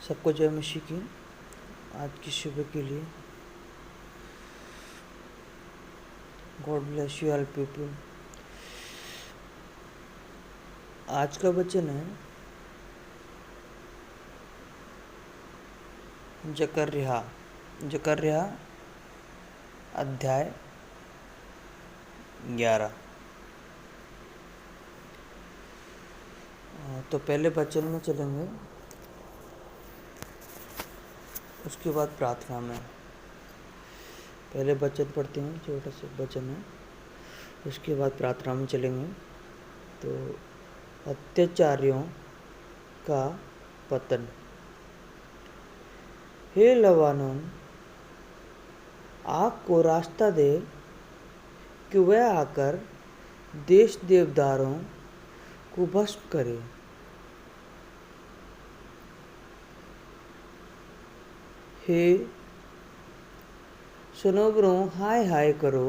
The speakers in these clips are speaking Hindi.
सबको जय मसीह की। आज की सुबह के लिए God bless you all people. आज का वचन है जकर्या अध्याय 11। तो पहले वचन में चलेंगे, उसके बाद प्रार्थना में। पहले वचन पढ़ते हैं, छोटा सा वचन है, उसके बाद प्रार्थना में चलेंगे। तो अत्याचारियों का पतन। हे लबानोन, आग को रास्ता दे कि वह आकर देश देवदारों को भस्म करे। हे सनोवरों, हाय हाय करो,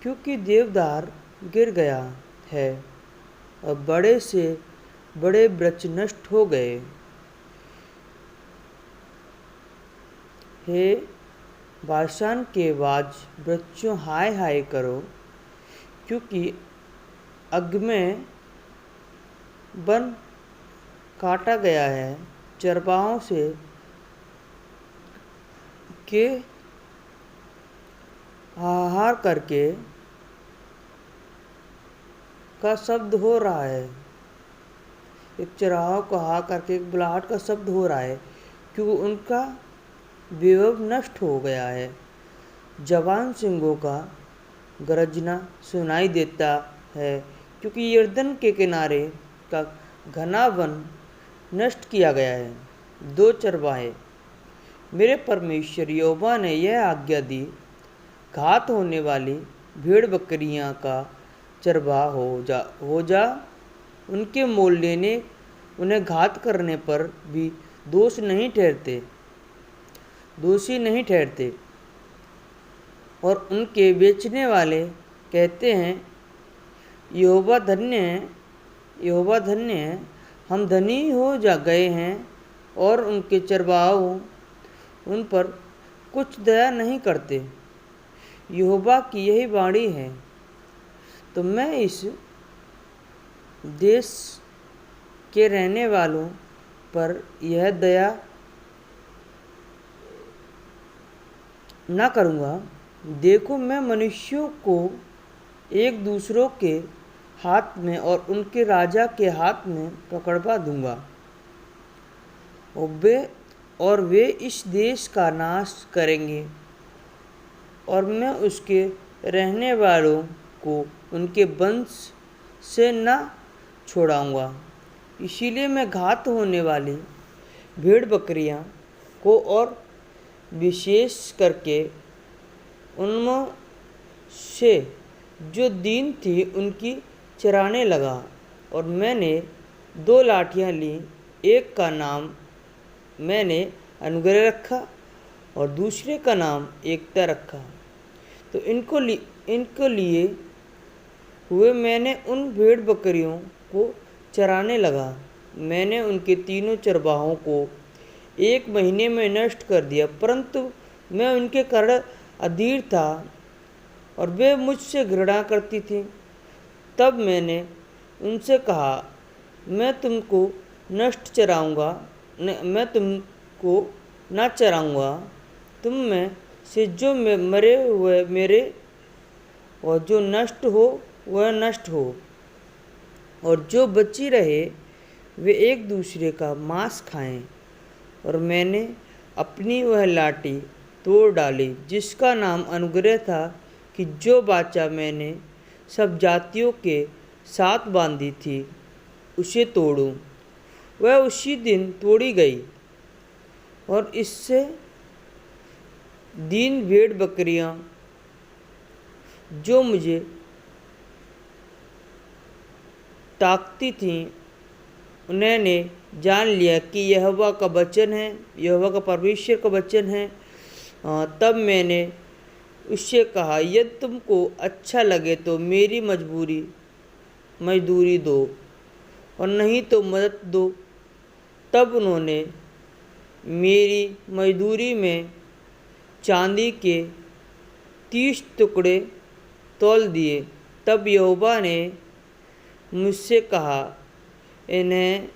क्योंकि देवदार गिर गया है और बड़े से बड़े वृक्ष नष्ट हो गए। हे बाशान के बाज वृक्षों, हाय हाय करो, क्योंकि अग में वन काटा गया है। चरवाहों से के हाहाकार करके का शब्द हो रहा है। एक चरवाहों को हाहाकार करके एक बुलाहट का शब्द हो रहा है, क्योंकि उनका वैभव नष्ट हो गया है। जवान सिंहों का गरजना सुनाई देता है, क्योंकि यरदन के किनारे का घना वन नष्ट किया गया है। दो चरवाहे। मेरे परमेश्वर यहोवा ने यह आज्ञा दी, घात होने वाली भेड़ बकरियां का चरवाहा हो जा। उनके मोल लेने, उन्हें घात करने पर भी दोषी नहीं ठहरते। और उनके बेचने वाले कहते हैं, यहोवा धन्य है, हम धनी हो गए हैं। और उनके चरवाहों उन पर कुछ दया नहीं करते। यहोवा की यही वाणी है, तो मैं इस देश के रहने वालों पर यह दया न करूँगा। देखो, मैं मनुष्यों को एक दूसरों के हाथ में और उनके राजा के हाथ में पकड़वा दूंगा, और वे इस देश का नाश करेंगे, और मैं उसके रहने वालों को उनके वंश से न छोड़ाऊंगा। इसीलिए मैं घात होने वाली भेड़ बकरियां को और विशेष करके उनमें से जो दीन थी उनकी चराने लगा। और मैंने दो लाठियां ली, एक का नाम मैंने अनुग्रह रखा और दूसरे का नाम एकता रखा। तो इनको लिए हुए मैंने उन भेड़ बकरियों को चराने लगा। मैंने उनके तीनों चरवाहों को 1 महीने में नष्ट कर दिया, परंतु मैं उनके कारण अधीर था और वे मुझसे घृणा करती थी। तब मैंने उनसे कहा, मैं तुमको न चराऊंगा। तुम में से जो मरे हुए मेरे, और जो नष्ट हो वह नष्ट हो, और जो बची रहे वे एक दूसरे का मांस खाएं। और मैंने अपनी वह लाठी तोड़ डाली जिसका नाम अनुग्रह था, कि जो वाचा मैंने सब जातियों के साथ बांधी थी उसे तोड़ूं। वह उसी दिन तोड़ी गई, और इससे दीन भेड़ बकरियां जो मुझे ताकती थीं, उन्होंने जान लिया कि यहोवा का वचन है, यहोवा का परमेश्वर का वचन है। तब मैंने उससे कहा, यदि तुमको अच्छा लगे तो मेरी मजदूरी दो, और नहीं तो मदद दो। तब उन्होंने मेरी मजदूरी में चांदी के 30 टुकड़े तौल दिए। तब यहोवा ने मुझसे कहा, इन्हें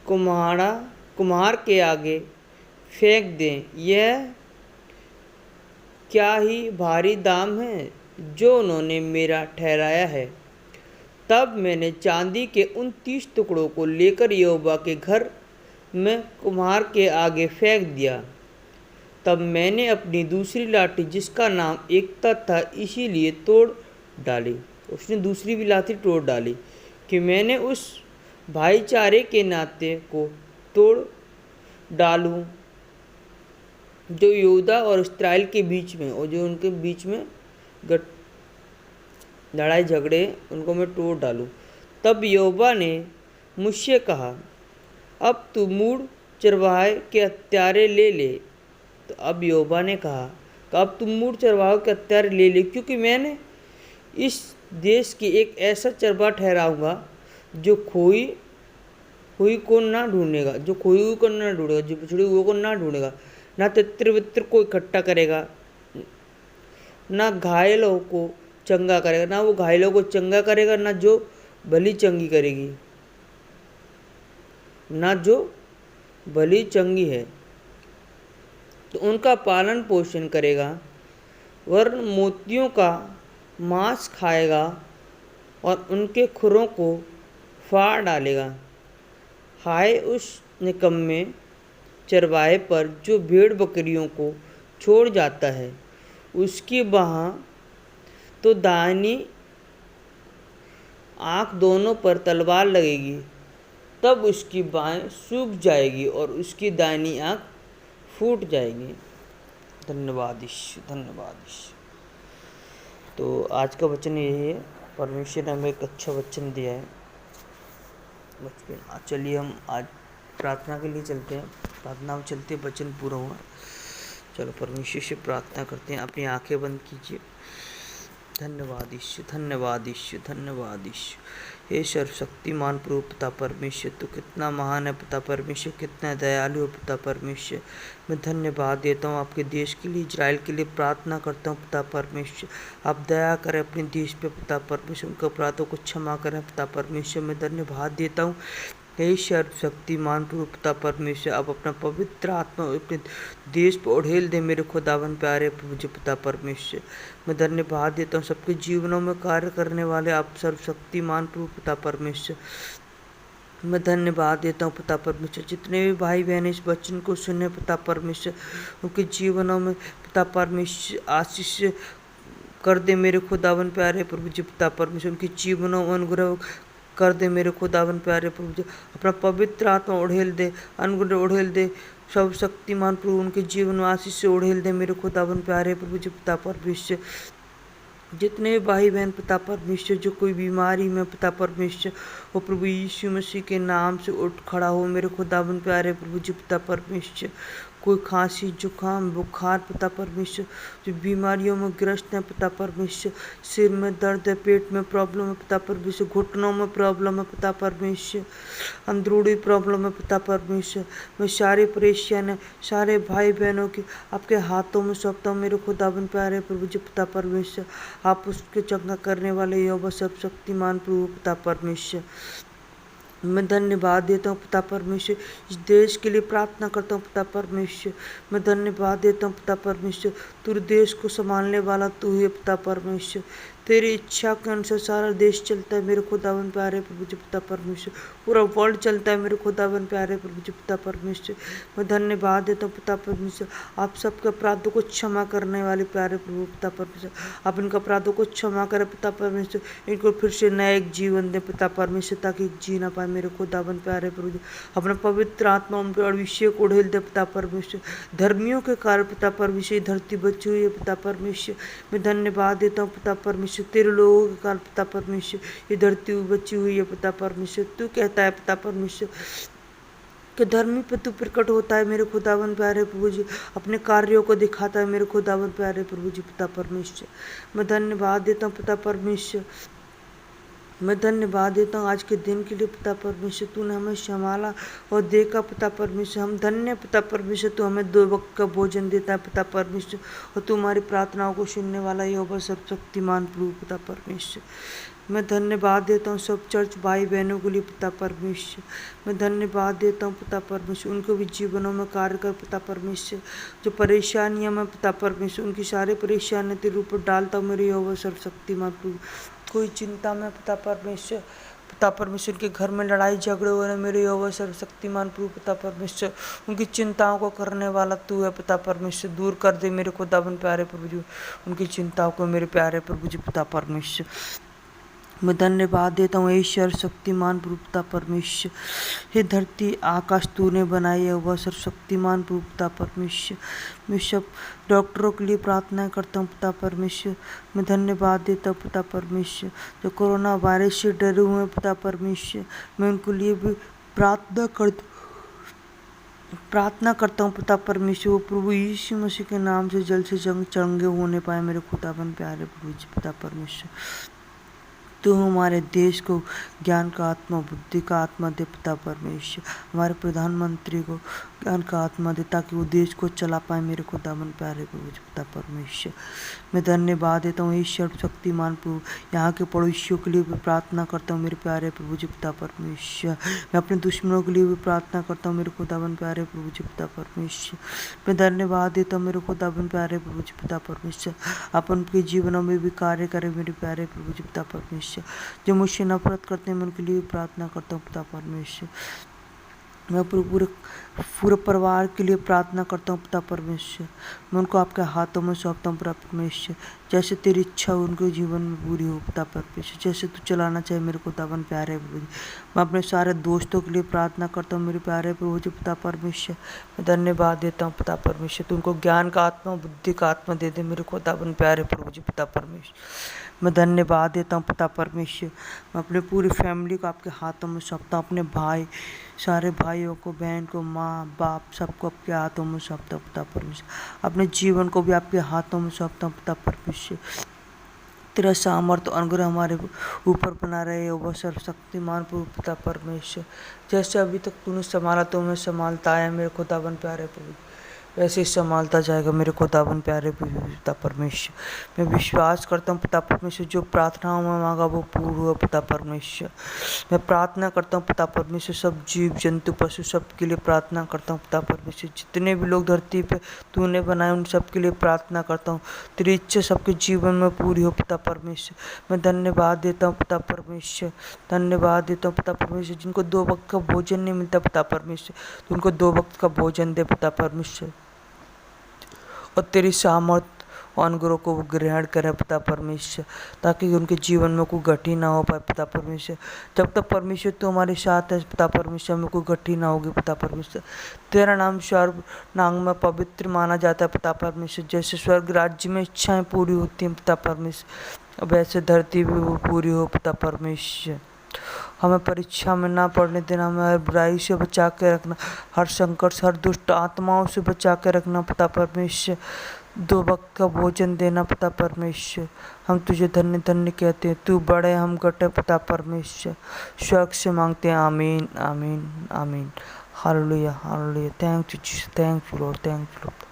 कुम्हार के आगे फेंक दें। यह क्या ही भारी दाम है जो उन्होंने मेरा ठहराया है। तब मैंने चांदी के उन 30 टुकड़ों को लेकर यहोवा के घर में कुम्हार के आगे फेंक दिया। तब मैंने अपनी दूसरी लाठी, जिसका नाम एकता था, इसीलिए तोड़ डाली। उसने दूसरी भी लाठी तोड़ डाली कि मैंने उस भाईचारे के नाते को तोड़ डालूं जो यहूदा और इस्राएल के बीच में, और जो उनके बीच में लड़ाई झगड़े, उनको मैं तोड़ डालूं। तब यहोवा ने मुझसे कहा, अब तू मूढ़ चरवाहे के हत्यारे ले ले। तो अब यहोवा ने कहा कि अब तुम मूढ़ चरवाहे के हत्यारे ले ले, क्योंकि मैंने इस देश के एक ऐसा चरवाहा ठहराऊंगा जो खोई हुई को ना ढूंढेगा, जो खोई हुई को ना ढूंढेगा, जो बिछड़ी हुई को ना ढूंढेगा, ना तित्र वित्र को इकट्ठा करेगा, ना घायलों को चंगा करेगा, ना वो घायलों को चंगा करेगा, ना जो भली चंगी करेगी, ना जो भली चंगी है, तो उनका पालन पोषण करेगा, वरन मोतियों का मांस खाएगा और उनके खुरों को फाड़ डालेगा। हाय उस निकम्मे चरवाहे पर जो भेड़ बकरियों को छोड़ जाता है। उसकी बाँह तो दाहिनी आँख दोनों पर तलवार लगेगी, तब उसकी बाँह सूख जाएगी और उसकी दाहिनी आँख फूट जाएगी। धन्यवाद ईश्वर, धन्यवाद ईश्वर। तो आज का वचन यही है। परमेश्वर ने हमें एक अच्छा वचन दिया है बचपन। चलिए हम आज प्रार्थना के लिए चलते हैं। प्रार्थना में चलते वचन पूरा हुआ। चलो परमेश्वर से प्रार्थना करते हैं। अपनी आंखें बंद कीजिए। धन्यवाद ईश्वर, धन्यवाद ईश्वर, धन्यवाद ईश्वर। हे सर्वशक्तिमान प्रभु पिता परमेश्वर, तो कितना महान है पिता परमेश्वर, कितना दयालु है पिता परमेश्वर। मैं धन्यवाद देता हूँ आपके देश के लिए, इजराइल के लिए प्रार्थना करता हूँ पिता परमेश्वर। आप दया करें अपने देश पे पिता परमेश्वर, उनके अपराधों को क्षमा करें पिता परमेश्वर। मैं धन्यवाद देता हूँ हे सर्वशक्तिमान प्रभु पिता परमेश्वर। आप अपना पवित्र आत्मा अपने देश पर उड़ेल दे मेरे खुदावन प्यारे प्रभु जी पिता परमेश्वर। मैं धन्यवाद देता हूँ सबके जीवनों में कार्य करने वाले आप सर्वशक्तिमान प्रभु पिता परमेश्वर। मैं धन्यवाद देता हूँ पिता परमेश्वर। जितने भी भाई बहन इस वचन को सुने पिता परमेश्वर, उनके जीवनों में पिता परमेश्वर आशीष कर दे मेरे खुदावन प्यारे प्रभु जी पिता परमेश्वर। उनके जीवनों में अनुग्रह कर दे मेरे खुदावन प्यारे प्रभु जी। अपना पवित्र आत्मा उड़ेल दे, अनुग्रह उड़ेल दे सब शक्तिमान प्रभु। उनके जीवन में आशीष से उड़ेल दे मेरे खुदावन प्यारे प्रभु जी पिता परमेश्वर। जितने भाई बहन पिता परमेश्वर जो कोई बीमारी में पिता परमेश्वर, वो प्रभु यीशु मसीह के नाम से उठ खड़ा हो मेरे खुदावन प्यारे प्रभु जी पिता परमेश्वर। कोई खांसी जुकाम बुखार पिता परमेश्वर, जो बीमारियों में ग्रस्त हैं पिता परमेश्वर, सिर में दर्द है, पेट में प्रॉब्लम है पिता परमेश्वर, घुटनों में प्रॉब्लम है पिता परमेश्वर, अंदरूनी प्रॉब्लम है पिता परमेश्वर। मैं सारे परेशान है सारे भाई बहनों की आपके हाथों में सौंपता हूँ मेरे खुदावन प्यारे प्रभु जी पिता परमेश्वर। आप उसके चंगा करने वाले यहोवा सर्वशक्तिमान प्रभु पिता परमेश्वर। मैं धन्यवाद देता हूँ पिता परमेश्वर। इस देश के लिए प्रार्थना करता हूँ पिता परमेश्वर। मैं धन्यवाद देता हूँ पिता परमेश्वर। तू देश को संभालने वाला तू है पिता परमेश्वर। तेरी इच्छा के अनुसार सारा देश चलता है मेरे खुदावन प्यारे प्रभु जी पिता परमेश्वर। पूरा वर्ल्ड चलता है मेरे खुदावन प्यारे प्रभु जी पिता परमेश्वर। मैं धन्यवाद देता हूँ पिता परमेश्वर। आप सबके अपराधों को क्षमा करने वाले प्यारे प्रभु पिता परमेश्वर। आप इनके अपराधों को क्षमा करें पिता परमेश्वर। इनको फिर से नया एक जीवन दे पिता परमेश्वर, ताकि जी ना पाए मेरे खुदावन प्यारे प्रभु जी। अपना पवित्र आत्मा उन पर अभिषेक उड़ेल दे पिता परमेश्वर। धर्मियों के कारण पिता परमेश्वर धरती बची हुई है पिता परमेश्वर। मैं धन्यवाद देता हूँ पिता परमेश्वर। तेरे लोगों के कारण पिता परमेश्वर ये धरती बची हुई है पिता परमेश्वर। तू कहता है पिता परमेश्वर कि धर्मी पे तू प्रकट होता है मेरे खुदावन प्यारे प्रभु जी। अपने कार्यों को दिखाता है मेरे खुदावन प्यारे प्रभु जी पिता परमेश्वर। मैं धन्यवाद देता हूँ पिता परमेश्वर। मैं धन्यवाद देता हूँ आज के दिन के लिए पिता परमेश्वर, तूने हमें संभाला और देखा पिता परमेश्वर। हम धन्य पिता परमेश्वर, तू हमें 2 वक्त का भोजन देता है पिता परमेश्वर, और तू हमारी प्रार्थनाओं को सुनने वाला यहोवा सर्वशक्तिमान प्रभु पिता परमेश्वर। मैं धन्यवाद देता हूँ सब चर्च भाई बहनों के लिए पिता परमेश्वर। मैं धन्यवाद देता हूँ पिता परमेश्वर, उनको भी जीवनों में कार्य कर पिता परमेश्वर। जो परेशानियाँ में पिता परमेश्वर, उनकी सारी परेशानियाँ तेरे ऊपर डालता हूँ मेरे यहोवा सर्वशक्तिमान प्रभु। कोई चिंता में पिता परमेश्वर के घर में लड़ाई झगड़े हो रहे मेरे यहोवा सर्वशक्तिमान प्रभु पिता परमेश्वर, उनकी चिंताओं को करने वाला तू है पिता परमेश्वर। दूर कर दे मेरे खुदावन प्यारे प्रभु जी उनकी चिंताओं को मेरे प्यारे प्रभु जी पिता परमेश्वर। मैं धन्यवाद देता हूँ ईश्वर शक्तिमान प्रभु पिता परमेश्वर। हे धरती आकाश तूने बनाई है वह सर्वशक्तिमान प्रभु पिता परमेश्वर। मैं सब डॉक्टरों के लिए प्रार्थना करता हूँ पिता परमेश्वर। मैं धन्यवाद देता हूँ पिता परमेश्वर, जो कोरोना वायरस से डरे हुए हैं पिता परमेश्वर। मैं उनके लिए भी प्रार्थना करता हूँ पिता परमेश्वर। वो प्रभु यीशु मसीह के नाम से जल्द से जंग चंगे होने पाए मेरे खुदावन प्यारे प्रभु जी पिता परमेश्वर। तो हमारे देश को ज्ञान का आत्मा बुद्धि का आत्मा दे पिता परमेश्वर। हमारे प्रधानमंत्री को ज्ञान का आत्मा दे ताकि वो देश को चला पाए मेरे खुदावन प्यारे प्रभु पिता परमेश्वर। मैं धन्यवाद देता हूँ ईश्वर शक्तिमान प्रभु। यहाँ के पड़ोसियों के लिए भी प्रार्थना करता हूँ मेरे प्यारे प्रभु जी पिता परमेश्वर। मैं अपने दुश्मनों के लिए भी प्रार्थना करता हूँ मेरे खुदावन प्यारे प्रभु जी पिता परमेश्वर। मैं धन्यवाद देता हूँ मेरे खुदावन प्यारे प्रभु जी पिता परमेश्वर। आप उनके जीवनों में भी कार्य करें मेरे प्यारे प्रभु जी पिता परमेश्वर। जो मुझसे नफरत करते हैं मैं उनके लिए भी प्रार्थना करता हूँ पिता परमेश्वर। मैं पूरे परिवार के लिए प्रार्थना करता हूँ पिता परमेश्वर। मैं उनको आपके हाथों में सौंपता हूँ पिता परमेश्वर। जैसे तेरी इच्छा उनके जीवन में पूरी हो पिता परमेश्वर, जैसे तू चलाना चाहे मेरे खुदावन प्यारे प्रभु जी। मैं अपने सारे दोस्तों के लिए प्रार्थना करता हूँ मेरे प्यारे प्रभु जी पिता परमेश्वर। मैं धन्यवाद देता हूँ पिता परमेश्वर, तू उनको ज्ञान का आत्मा बुद्धि का आत्मा दे दे मेरे खुदावन प्यारे प्रभु जी पिता परमेश्वर। मैं धन्यवाद देता हूँ पिता परमेश्वर। मैं अपने पूरी फैमिली को आपके हाथों में सौंपता हूँ, अपने भाई सारे भाइयों को बहन को माँ बाप सबको आपके हाथों में सौंपता हूँ पिता परमेश्वर। अपने जीवन को भी आपके हाथों में सौंपता हूँ पिता परमेश्वर। तेरा सामर्थ्य अनुग्रह हमारे ऊपर बना रहे वह सर्वशक्तिमान प्रभु पिता परमेश्वर। जैसे अभी तक तूने संभाला तो मैं संभालता आया मेरे खुदावन प्यारे प्रभु, वैसे ही संभालता जाएगा मेरे खुदावन प्यारे पिता परमेश्वर। मैं विश्वास करता हूँ पिता परमेश्वर, जो प्रार्थनाओं में मांगा वो पूर्ण हुआ पिता परमेश्वर। मैं प्रार्थना करता हूँ पिता परमेश्वर, सब जीव जंतु पशु सब के लिए प्रार्थना करता हूँ पिता परमेश्वर। जितने भी लोग धरती पे तूने बनाए उन सब के लिए प्रार्थना करता हूँ, तेरी इच्छा सबके जीवन में पूरी हो पिता परमेश्वर। मैं धन्यवाद देता हूँ पिता परमेश्वर, धन्यवाद देता हूँ पिता परमेश्वर। जिनको 2 वक्त का भोजन नहीं मिलता पिता परमेश्वर, तो उनको 2 वक्त का भोजन दे पिता परमेश्वर, और तेरी सामर्थ और अनुग्रह को वो ग्रहण करें पिता परमेश्वर, ताकि उनके जीवन में कोई घटी ना हो पाए पिता परमेश्वर। जब तक परमेश्वर तो हमारे साथ है पिता परमेश्वर, में कोई घटी ना होगी पिता परमेश्वर। तेरा नाम स्वर्ग नाम में पवित्र माना जाता है पिता परमेश्वर। जैसे स्वर्ग राज्य में इच्छाएं पूरी होती हैं पिता परमेश्वर, वैसे धरती भी वो पूरी हो पिता परमेश्वर। हमें परीक्षा में ना पड़ने देना, हमें हर बुराई से बचा के रखना, हर संकट से हर दुष्ट आत्माओं से बचा के रखना पिता परमेश्वर। 2 वक्त का भोजन देना पिता परमेश्वर। हम तुझे धन्य धन्य कहते हैं, तू बड़े हम घटे पिता परमेश्वर। स्वर्ग से मांगते हैं आमीन आमीन आमीन। Hallelujah hallelujah. Thank you Lord, thank you Lord.